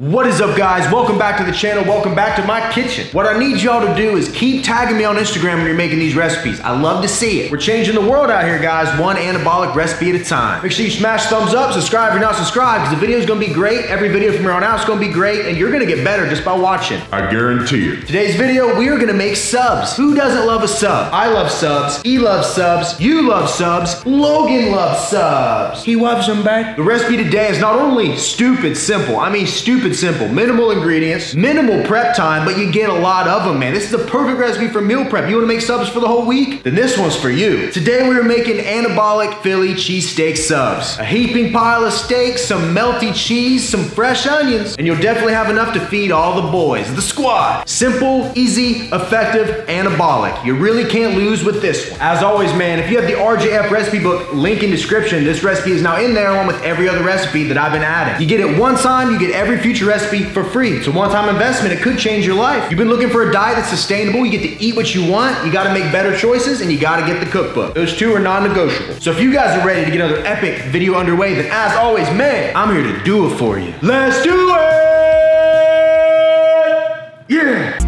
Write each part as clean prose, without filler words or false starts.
What is up, guys? Welcome back to the channel. Welcome back to my kitchen. What I need y'all to do is keep tagging me on Instagram when you're making these recipes. I love to see it. We're changing the world out here, guys, one anabolic recipe at a time. Make sure you smash thumbs up, subscribe if you're not subscribed, because the video is going to be great. Every video from here on out is going to be great, and you're going to get better just by watching. I guarantee it. Today's video, we are going to make subs. Who doesn't love a sub? I love subs. He loves subs. You love subs. Logan loves subs. He loves them back. The recipe today is not only stupid simple, I mean stupid simple, minimal ingredients, minimal prep time, but you get a lot of them, man. This is the perfect recipe for meal prep. You wanna make subs for the whole week? Then this one's for you. Today we are making anabolic Philly cheesesteak subs. A heaping pile of steaks, some melty cheese, some fresh onions, and you'll definitely have enough to feed all the boys, the squad. Simple, easy, effective, anabolic. You really can't lose with this one. As always, man, if you have the RJF recipe book, link in description, this recipe is now in there along with every other recipe that I've been adding. You get it one time, you get every future recipe for free. It's a one-time investment. It could change your life. You've been looking for a diet that's sustainable. You get to eat what you want. You got to make better choices, and you got to get the cookbook. Those two are non-negotiable. So if you guys are ready to get another epic video underway, then as always, man, I'm here to do it for you. Let's do it! Yeah!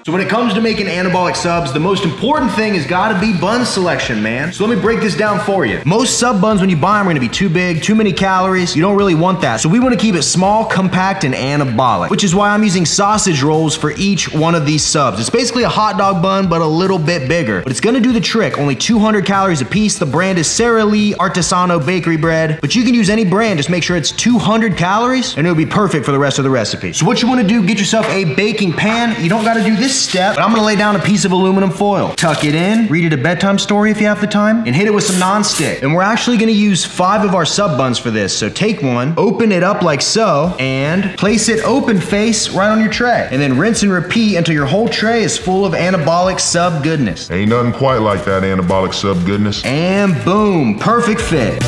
So when it comes to making anabolic subs, the most important thing has got to be bun selection, man. So let me break this down for you. Most sub buns, when you buy them, are going to be too big, too many calories. You don't really want that. So we want to keep it small, compact, and anabolic, which is why I'm using sausage rolls for each one of these subs. It's basically a hot dog bun, but a little bit bigger. But it's going to do the trick. Only 200 calories a piece. The brand is Sara Lee Artisano Bakery Bread, but you can use any brand. Just make sure it's 200 calories, and it'll be perfect for the rest of the recipe. So what you want to do, get yourself a baking pan. You don't got to do this step, but I'm gonna lay down a piece of aluminum foil. Tuck it in, read it a bedtime story if you have the time, and hit it with some nonstick. And we're actually gonna use 5 of our sub buns for this. So take one, open it up like so, and place it open face right on your tray. And then rinse and repeat until your whole tray is full of anabolic sub goodness. Ain't nothing quite like that anabolic sub goodness. And boom, perfect fit.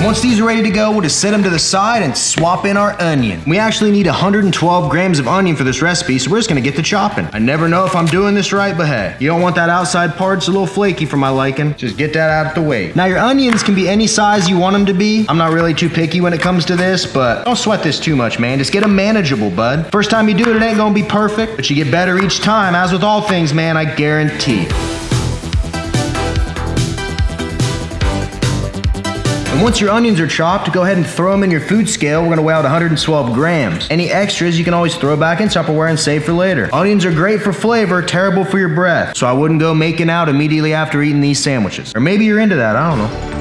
Once these are ready to go, we'll just set them to the side and swap in our onion. We actually need 112 grams of onion for this recipe, so we're just gonna get to chopping. I never know if I'm doing this right, but hey, you don't want that outside part. It's a little flaky for my liking. Just get that out of the way. Now your onions can be any size you want them to be. I'm not really too picky when it comes to this, but don't sweat this too much, man. Just get them manageable, bud. First time you do it, it ain't gonna be perfect, but you get better each time. As with all things, man, I guarantee. And once your onions are chopped, go ahead and throw them in your food scale. We're gonna weigh out 112 grams. Any extras you can always throw back in Tupperware and save for later. Onions are great for flavor, terrible for your breath. So I wouldn't go making out immediately after eating these sandwiches. Or maybe you're into that, I don't know.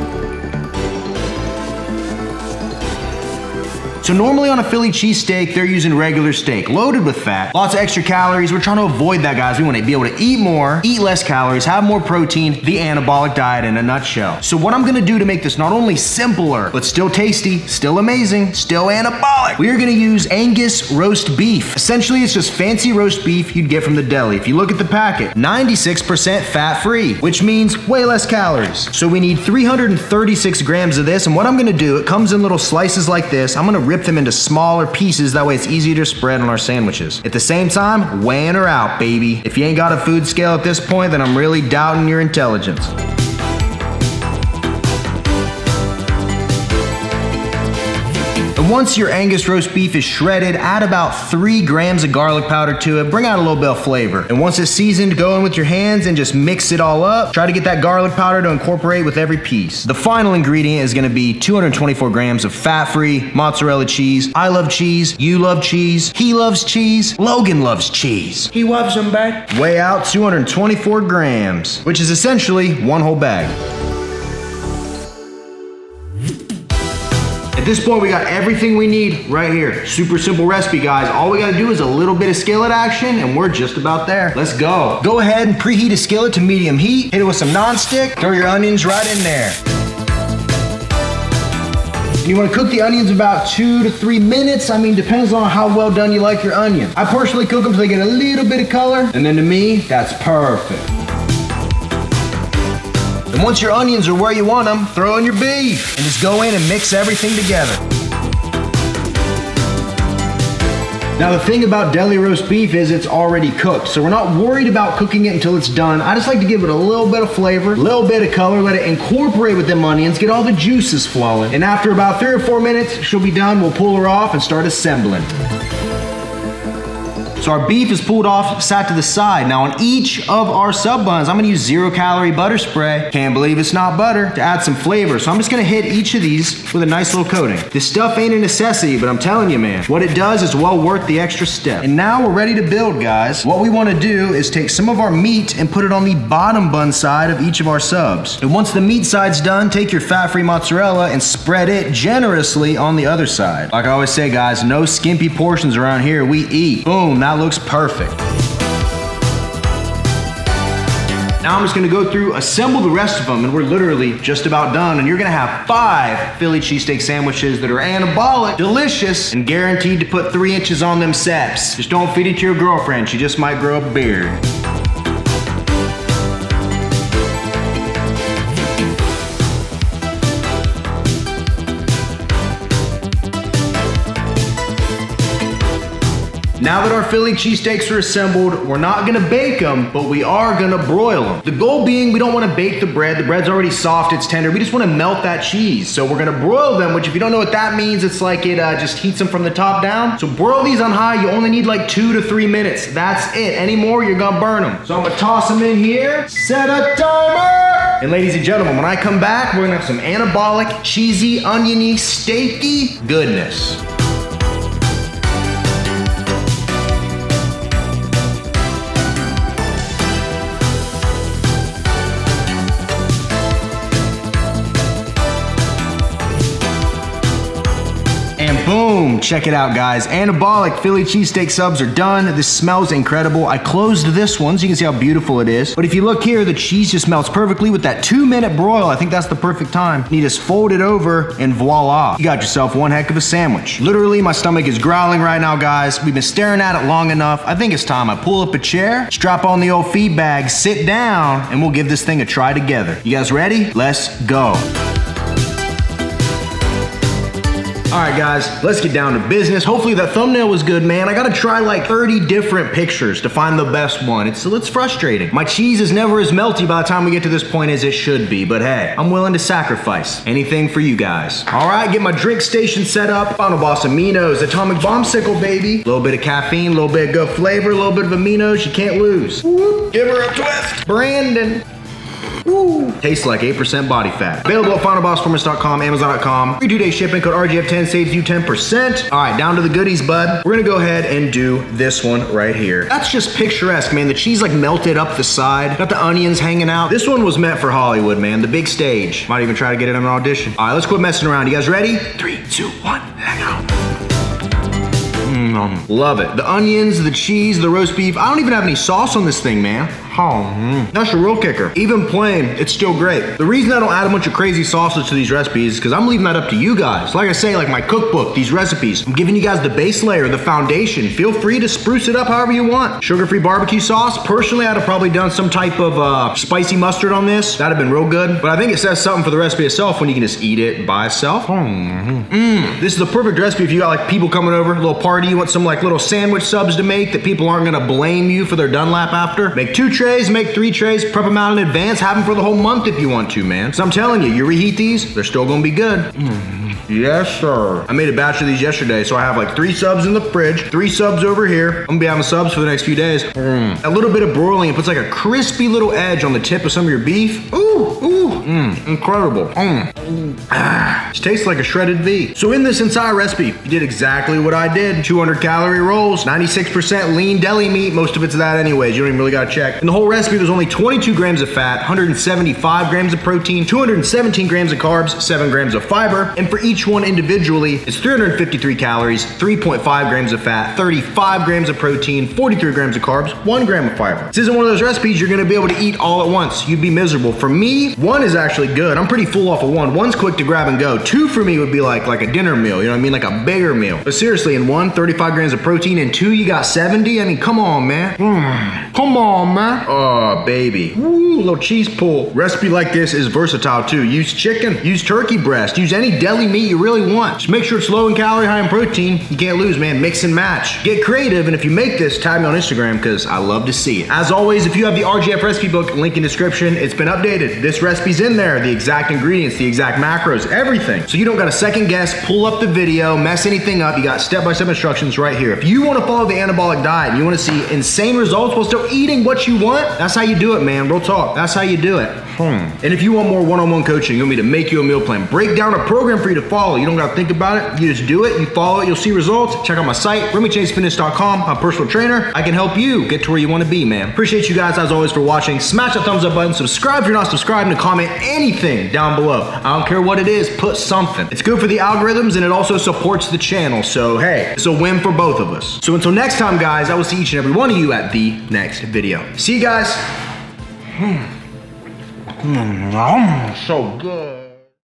So normally on a Philly cheesesteak, they're using regular steak, loaded with fat, lots of extra calories. We're trying to avoid that, guys. We want to be able to eat more, eat less calories, have more protein, the anabolic diet in a nutshell. So what I'm gonna do to make this not only simpler, but still tasty, still amazing, still anabolic, we are gonna use Angus roast beef. Essentially, it's just fancy roast beef you'd get from the deli. If you look at the packet, 96% fat-free, which means way less calories. So we need 336 grams of this, and what I'm gonna do, it comes in little slices like this. I'm gonna rip them into smaller pieces, that way it's easier to spread on our sandwiches. At the same time, weighing her out, baby. If you ain't got a food scale at this point, then I'm really doubting your intelligence. And once your Angus roast beef is shredded, add about 3 grams of garlic powder to it. Bring out a little bit of flavor. And once it's seasoned, go in with your hands and just mix it all up. Try to get that garlic powder to incorporate with every piece. The final ingredient is gonna be 224 grams of fat-free mozzarella cheese. I love cheese. You love cheese. He loves cheese. Logan loves cheese. He loves them back. Weigh out 224 grams, which is essentially 1 whole bag. At this point, we got everything we need right here. Super simple recipe, guys. All we gotta do is a little bit of skillet action, and we're just about there. Let's go. Go ahead and preheat a skillet to medium heat. Hit it with some nonstick. Throw your onions right in there. You wanna cook the onions about 2 to 3 minutes. I mean, depends on how well done you like your onion. I personally cook them so they get a little bit of color, and then to me, that's perfect. And once your onions are where you want them, throw in your beef and just go in and mix everything together. Now the thing about deli roast beef is it's already cooked, so we're not worried about cooking it until it's done. I just like to give it a little bit of flavor, a little bit of color, let it incorporate with them onions, get all the juices flowing. And after about 3 or 4 minutes, she'll be done. We'll pull her off and start assembling. So our beef is pulled off, sat to the side. Now on each of our sub buns, I'm gonna use 0-calorie butter spray. Can't believe it's not butter, to add some flavor. So I'm just gonna hit each of these with a nice little coating. This stuff ain't a necessity, but I'm telling you, man, what it does is well worth the extra step. And now we're ready to build, guys. What we wanna do is take some of our meat and put it on the bottom bun side of each of our subs. And once the meat side's done, take your fat-free mozzarella and spread it generously on the other side. Like I always say, guys, no skimpy portions around here. We eat. Boom, that looks perfect. Now I'm just gonna go through, assemble the rest of them, and we're literally just about done. And you're gonna have 5 Philly cheesesteak sandwiches that are anabolic, delicious, and guaranteed to put 3 inches on them saps. Just don't feed it to your girlfriend. She just might grow a beard. Now that our Philly cheesesteaks are assembled, we're not gonna bake them, but we are gonna broil them. The goal being we don't wanna bake the bread. The bread's already soft, it's tender. We just wanna melt that cheese. So we're gonna broil them, which if you don't know what that means, it's like it just heats them from the top down. So broil these on high, you only need like 2 to 3 minutes. That's it. Any more, you're gonna burn them. So I'm gonna toss them in here, set a timer. And ladies and gentlemen, when I come back, we're gonna have some anabolic, cheesy, oniony, steaky goodness. Boom, check it out, guys. Anabolic Philly cheesesteak subs are done. This smells incredible. I closed this one so you can see how beautiful it is. But if you look here, the cheese just melts perfectly with that 2-minute broil. I think that's the perfect time. You just fold it over and voila. You got yourself one heck of a sandwich. Literally, my stomach is growling right now, guys. We've been staring at it long enough. I think it's time I pull up a chair, strap on the old feed bag, sit down, and we'll give this thing a try together. You guys ready? Let's go. All right, guys, let's get down to business. Hopefully that thumbnail was good, man. I gotta try like 30 different pictures to find the best one. It's frustrating. My cheese is never as melty by the time we get to this point as it should be, but hey, I'm willing to sacrifice anything for you guys. All right, get my drink station set up. Final Boss Aminos, Atomic Bombsicle, baby. A little bit of caffeine, a little bit of good flavor, a little bit of aminos, you can't lose. Woo. Give her a twist. Brandon. Woo. Tastes like 8% body fat. Available at finalbossperformance.com, amazon.com. Free 2-day shipping. Code RGF10 saves you 10%. All right, down to the goodies, bud. We're gonna go ahead and do this one right here. That's just picturesque, man. The cheese like melted up the side. Got the onions hanging out. This one was meant for Hollywood, man. The big stage. Might even try to get it on an audition. All right, let's quit messing around. You guys ready? 3, 2, 1, let go. Love it. The onions, the cheese, the roast beef. I don't even have any sauce on this thing, man. That's a real kicker. Even plain, it's still great. The reason I don't add a bunch of crazy sauces to these recipes is because I'm leaving that up to you guys. Like I say, like my cookbook, these recipes, I'm giving you guys the base layer, the foundation. Feel free to spruce it up however you want. Sugar-free barbecue sauce. Personally, I'd have probably done some type of spicy mustard on this. That'd have been real good. But I think it says something for the recipe itself when you can just eat it by itself. This is the perfect recipe if you got like people coming over, a little party, you want some like little sandwich subs to make that people aren't gonna blame you for their Dunlap after. Make 2 trays, make 3 trays, prep them out in advance, have them for the whole month if you want to, man. So I'm telling you, you reheat these, they're still gonna be good. Yes, sir. I made a batch of these yesterday, so I have like 3 subs in the fridge, 3 subs over here. I'm gonna be having subs for the next few days. A little bit of broiling, it puts like a crispy little edge on the tip of some of your beef. Incredible. It tastes like a shredded V. So in this entire recipe, you did exactly what I did. 200 calorie rolls, 96% lean deli meat. Most of it's that anyways, you don't even really gotta check. In the whole recipe, there's only 22 grams of fat, 175 grams of protein, 217 grams of carbs, 7 grams of fiber. And for each one individually, it's 353 calories, 3.5 grams of fat, 35 grams of protein, 43 grams of carbs, 1 gram of fiber. This isn't one of those recipes you're gonna be able to eat all at once. You'd be miserable. For me, 1 is actually good. I'm pretty full off of 1. 1's quick to grab and go. 2 for me would be like a dinner meal, you know what I mean? Like a bigger meal. But seriously, in 1, 35 grams of protein, and 2, you got 70? I mean, come on, man. Come on, man. Oh, baby. Woo, little cheese pull. Recipe like this is versatile too. Use chicken, use turkey breast, use any deli meat you really want. Just make sure it's low in calorie, high in protein. You can't lose, man. Mix and match. Get creative, and if you make this, tag me on Instagram because I love to see it. As always, if you have the RGF recipe book, link in description. It's been updated. This recipe's in there, the exact ingredients, the exact macros, everything. So you don't gotta second guess, pull up the video, mess anything up. You got step-by-step instructions right here. If you wanna follow the anabolic diet and you wanna see insane results while still eating what you want, that's how you do it, man. Real talk. That's how you do it. And if you want more one-on-one coaching, you want me to make you a meal plan, break down a program for you to follow. You don't gotta think about it. You just do it, you follow it, you'll see results. Check out my site, RemingtonFitness.com. I'm a personal trainer. I can help you get to where you wanna be, man. Appreciate you guys as always for watching. Smash that thumbs up button, subscribe if you're not subscribed, and comment anything down below. I don't care what it is, put something. It's good for the algorithms and it also supports the channel. So hey, it's a win for both of us. So until next time, guys, I will see each and every one of you at the next video. See you guys. So good.